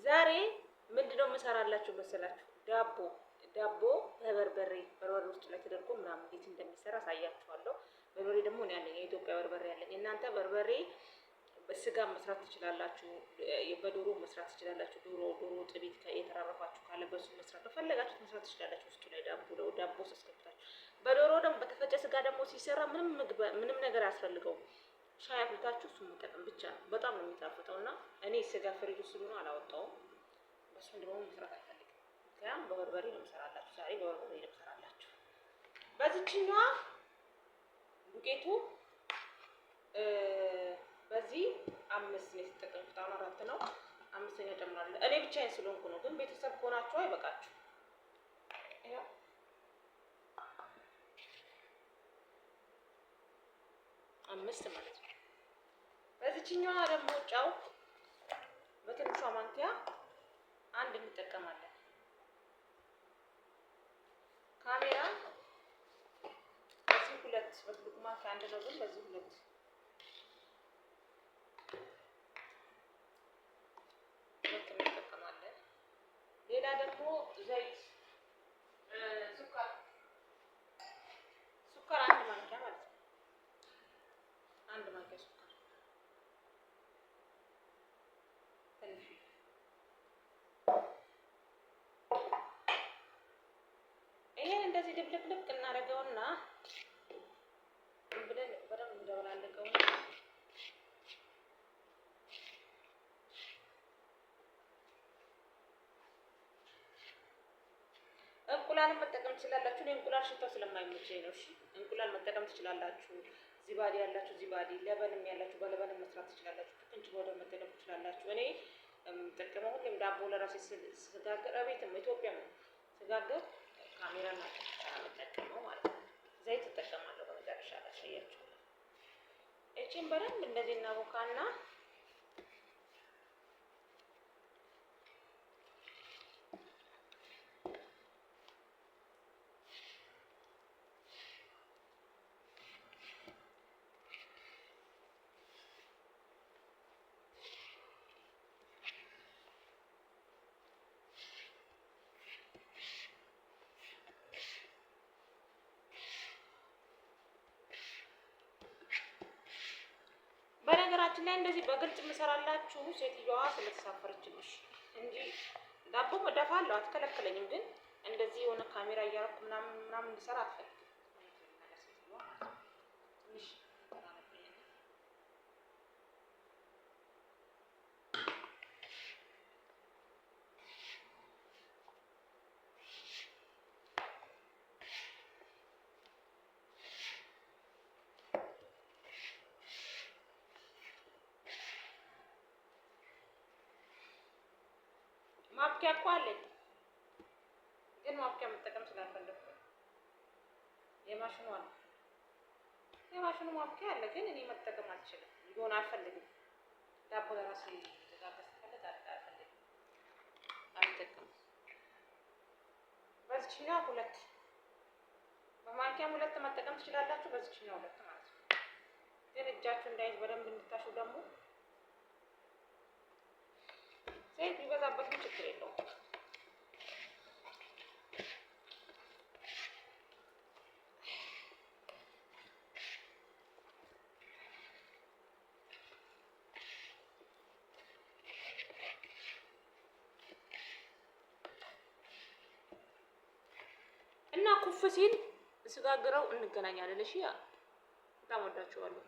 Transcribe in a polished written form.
ዛሬ ምንድነው የምሰራላችሁ መሰላችሁ? ዳቦ በበርበሬ ውስጥ ላይ ተደርጎ ምናምን እንዴት እንደሚሰራ አሳያችኋለሁ። በርበሬ ደግሞ እኔ ያለኝ የኢትዮጵያ በርበሬ ያለኝ። እናንተ በርበሬ በስጋ መስራት ትችላላችሁ፣ በዶሮ መስራት ትችላላችሁ። ዶሮ ጥቢት የተራረፋችሁ ካለ በሱ መስራት በፈለጋችሁ መስራት ትችላላችሁ። ውስጡ ላይ ዳቦ አስገብታችሁ። በዶሮ ደግሞ በተፈጨ ስጋ ደግሞ ሲሰራ ምንም ነገር አያስፈልገውም። ሻይ አፍልታችሁ እሱን መጠቀም ብቻ ነው። በጣም ነው የሚጣፍጠው እና እኔ ስጋ ፍሪጅ ውስጥ ስለሆነ አላወጣውም። በሱም ደግሞ መስራት አልፈልግም። ምክንያቱም በበርበሬ ነው የምሰራላችሁ። ዛሬ በበርበሬ ነው የምሰራላችሁ። በዚህኛዋ ዱቄቱ በዚህ 5 ነው የተጠቀምኩት። አሁን 4 ነው። 5ኛ ጨምራለሁ። እኔ ብቻዬን ስለሆንኩ ነው። ግን ቤተሰብ ከሆናችሁ አይበቃችሁ። ያው 5 ማለት ነው። በዚህኛዋ ደግሞ ጫው በትንሿ ማንኪያ 1 እንጠቀማለን። ካሜራ በዚህ 2 በትልቁ ማንኪያ 1 ነው፣ ግን በዚህ 2 እንጠቀማለን። ሌላ ደግሞ ዘይት፣ ሱካር 1 ማንኪያ ማለት ነው። 1 ማንኪያ ሱካር ትንሽ። ይሄን እንደዚህ ድብልቅልቅ እናደርገውና ብለን በደንብ እንደወላለቀውና እንቁላል መጠቀም ትችላላችሁ። እኔ እንቁላል ሽታው ስለማይመቸኝ ነው። እሺ እንቁላል መጠቀም ትችላላችሁ። ዚባዲ ያላችሁ ዚባዲ፣ ለበንም ያላችሁ በለበንም መስራት ትችላላችሁ። ትንሽ ወደ መጠቀም ትችላላችሁ። እኔ የምጠቀመው ሁሌም ዳቦ ለራሴ ስጋገር ቤትም ኢትዮጵያ ነው ስጋገር ካሜራ እና የምጠቀመው ማለት ነው። ዘይት እጠቀማለሁ በመጨረሻ ላይ አሳያችኋለሁ። እቺን በደንብ እንደዚህ እናቦካና በነገራችን ላይ እንደዚህ በግልጽ የምሰራላችሁ ሴትዮዋ ስለተሳፈረችልሽ እንጂ ዳቦ መደፋለሁ አትከለክለኝም። ግን እንደዚህ የሆነ ካሜራ እያደረኩ ምናምን እንድሰራ አትፈልግም። ማብኪያ እኮ አለኝ፣ ግን ማብኪያ መጠቀም ስላልፈለኩ የማሽኑ ማብኪያ አለ፣ ግን እኔ መጠቀም አልችልም። ሊሆን አልፈልግም። ዳቦ ለራሱ ተጋገስ ፈለግ አልፈልግም፣ አልጠቀምም። በዚህኛው 2 በማንኪያም 2 መጠቀም ትችላላችሁ። በዚህኛው 2 ማለት ነው። ግን እጃችሁ እንዳይዝ በደንብ እንድታሹ ደግሞ ዘይት ቢበዛበት ችግር የለውም። እና ኩፍ ሲል ስጋግረው እንገናኛለን። እሺ፣ በጣም ወዳችኋለሁ።